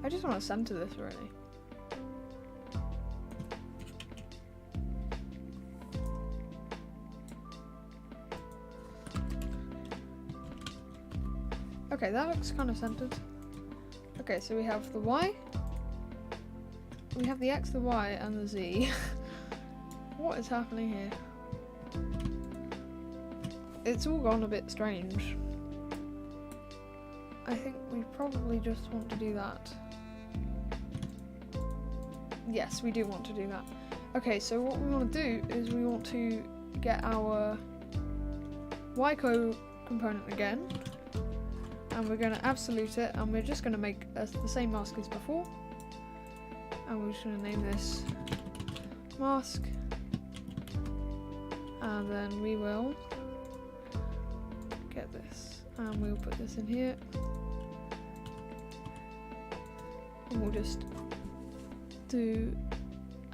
I just want to center this really. Okay, that looks kind of centered. Okay, so we have the Y. We have the X, the Y, and the Z. What is happening here? It's all gone a bit strange. I think we probably just want to do that. Yes, we do want to do that. Okay, so what we want to do is we want to get our Y component again. And we're going to absolute it, and we're just going to make the same mask as before. And we're just going to name this mask. And then we will get this, and we'll put this in here. And we'll just do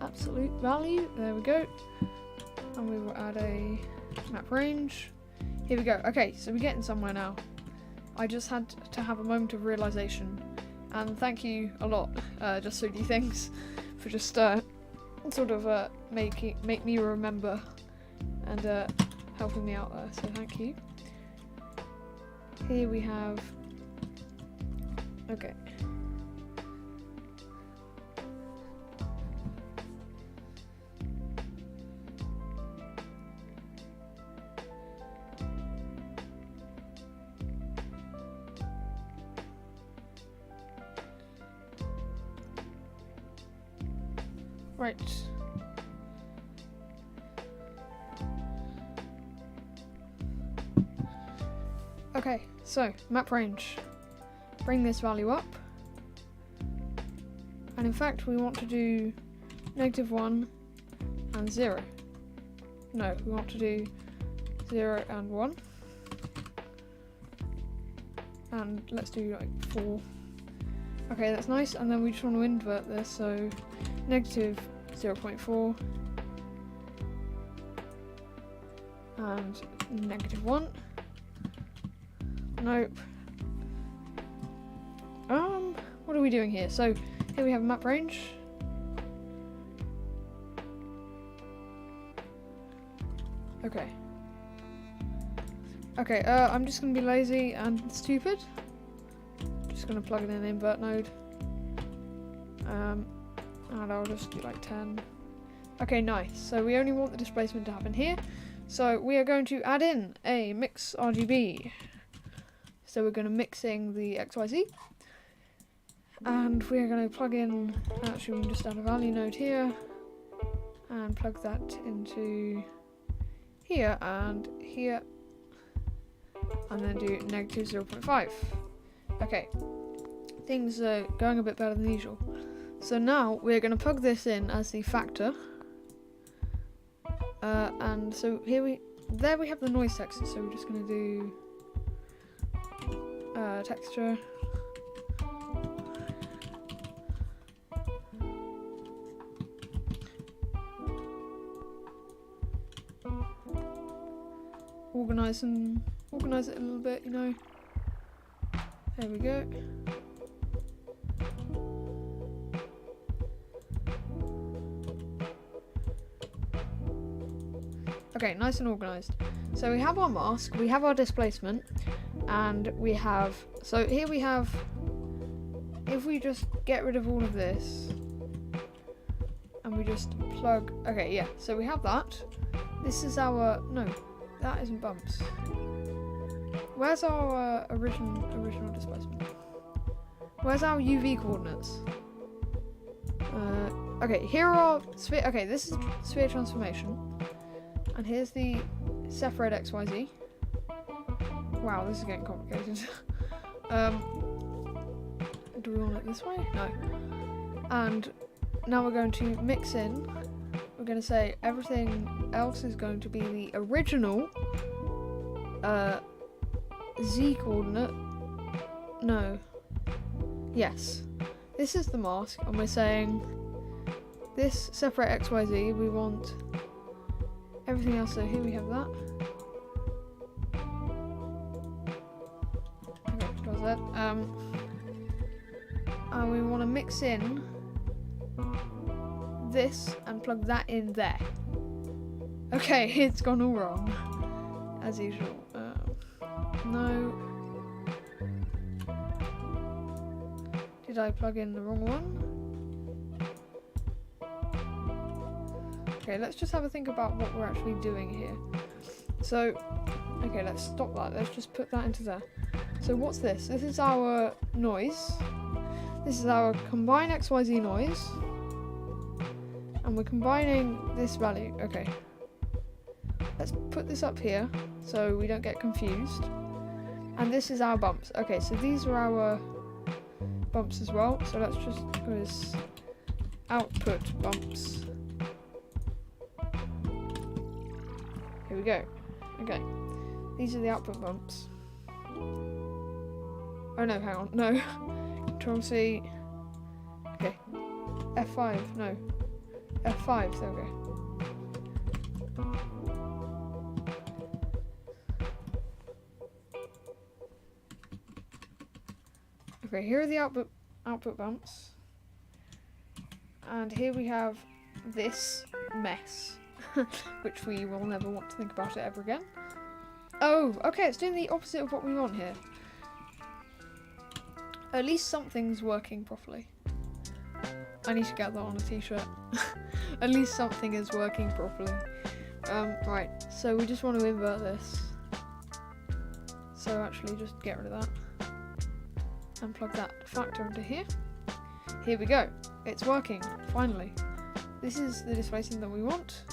absolute value. There we go. And we will add a map range. Here we go. Okay, so we're getting somewhere now. I just had to have a moment of realization, and thank you a lot, Just So Do Things, for just sort of make me remember and helping me out there. So thank you. Here we have. Okay. Right. Okay, so map range. Bring this value up. And in fact, we want to do -1 and 0. No, we want to do 0 and 1. And let's do like 4. Okay, that's nice. And then we just want to invert this, so -0.4 and -1. Nope. What are we doing here? So here we have map range. Okay. Okay, I'm just gonna be lazy and stupid. Just gonna plug in an invert node. And I'll just do like 10. Okay, nice. So we only want the displacement to happen here. So we are going to add in a mix RGB. So we're going to mixing the XYZ. And we're going to plug in, actually we can just add a value node here. And plug that into here and here. And then do -0.5. Okay, things are going a bit better than usual. So now we're going to plug this in as the factor. And so there we have the noise texture, so we're just going to do texture. Organize it a little bit, you know. There we go. Okay, nice and organized. So we have our mask, we have our displacement, and we have, so here we have, if we just get rid of all of this, and we just plug, okay, yeah, so we have that. This is our, no, that isn't bumps. Where's our original displacement? Where's our UV coordinates? Okay, here are sphere, okay, this is sphere transformation. And here's the separate XYZ. Wow, this is getting complicated. Do we want it this way? No. And now we're going to mix in. We're going to say everything else is going to be the original Z coordinate. No. Yes. This is the mask, and we're saying this separate XYZ, we want everything else, so here we have that. Okay, close that. And we want to mix in this and plug that in there. Okay, it's gone all wrong, as usual. No. Did I plug in the wrong one? Okay, let's just have a think about what we're actually doing here. So, okay, let's stop that. Let's just put that into there. So what's this? This is our noise. This is our combine XYZ noise. And we're combining this value. Okay. Let's put this up here so we don't get confused. And this is our bumps. Okay, so these are our bumps as well. So let's just go as output bumps. Here we go. Okay. These are the output bumps. Oh no, hang on. No. Control C. Okay. F5. No. F5. There we go. Okay, here are the output bumps. And here we have this mess. Which we will never want to think about it ever again. Oh, okay, it's doing the opposite of what we want here. At least something's working properly. I need to get that on a t-shirt. At least something is working properly. Right, so we just want to invert this. So actually just get rid of that. And plug that factor into here. Here we go. It's working, finally. This is the displacement that we want.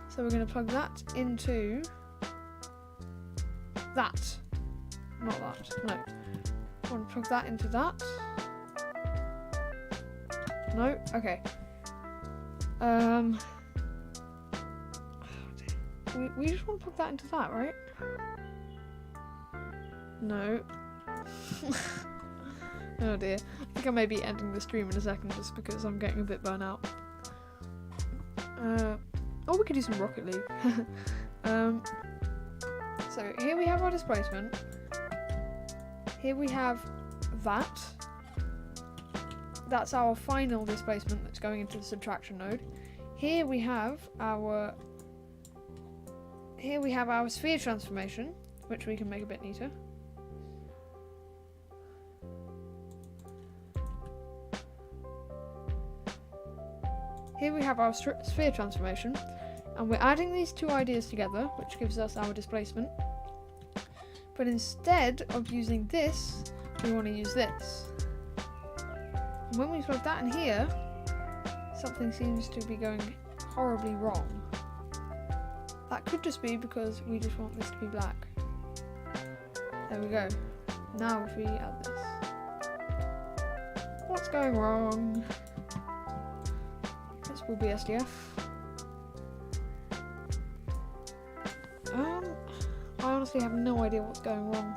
So we're going to plug that into that. Not that, no. I want to plug that into that. No, okay. We just want to plug that into that, right? No. Oh dear. I think I may be ending the stream in a second just because I'm getting a bit burnt out. Or we could do some Rocket League. So here we have our displacement. Here we have that. That's our final displacement that's going into the subtraction node. Here we have our sphere transformation, which we can make a bit neater. Here we have our sphere transformation, and we're adding these two ideas together, which gives us our displacement. But instead of using this, we want to use this. And when we plug that in here, something seems to be going horribly wrong. That could just be because we just want this to be black. There we go. Now if we add this. going wrong? This will be SDF. I honestly have no idea what's going wrong.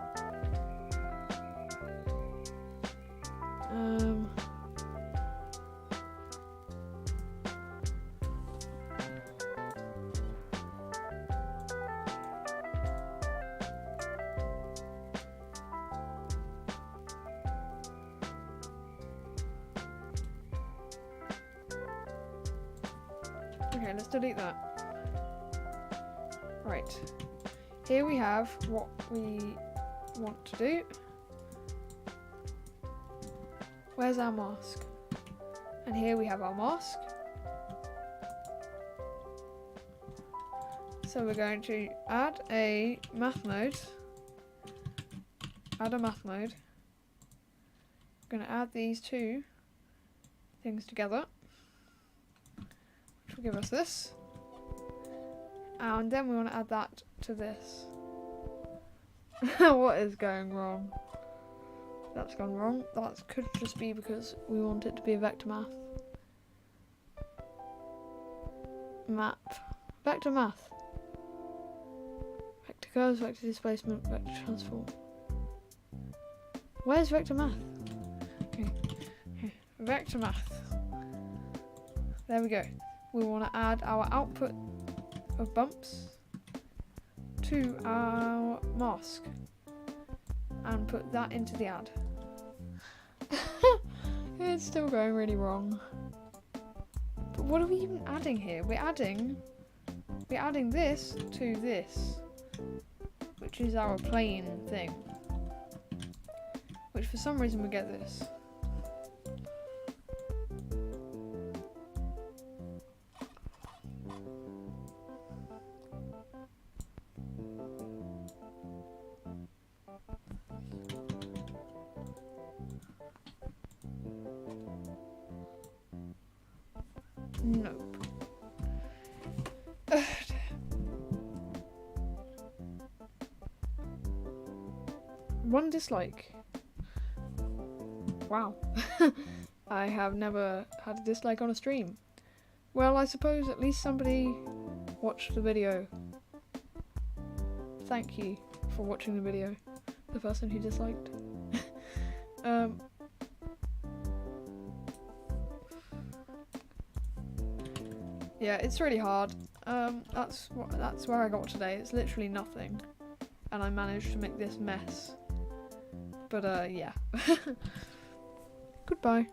Okay, let's delete that. Right. Here we have what we want to do. Where's our mask? And here we have our mask. So we're going to add a math node. Add a math node. We're going to add these two things together, which will give us this. And then we want to add that to this. What is going wrong? That's gone wrong. That could just be because we want it to be a vector math. Map. Vector math. Vector curves, vector displacement, vector transform. Where's vector math? Okay. Vector math. There we go. We want to add our output of bumps to our mask and put that into the add. It's still going really wrong. But what are we even adding here? We're adding this to this, which is our plane thing, which for some reason we get this. Nope. One dislike. Wow. I have never had a dislike on a stream. Well, I suppose at least somebody watched the video. Thank you for watching the video. The person who disliked. Yeah, it's really hard. That's where I got today. It's literally nothing, and I managed to make this mess. But yeah. Goodbye.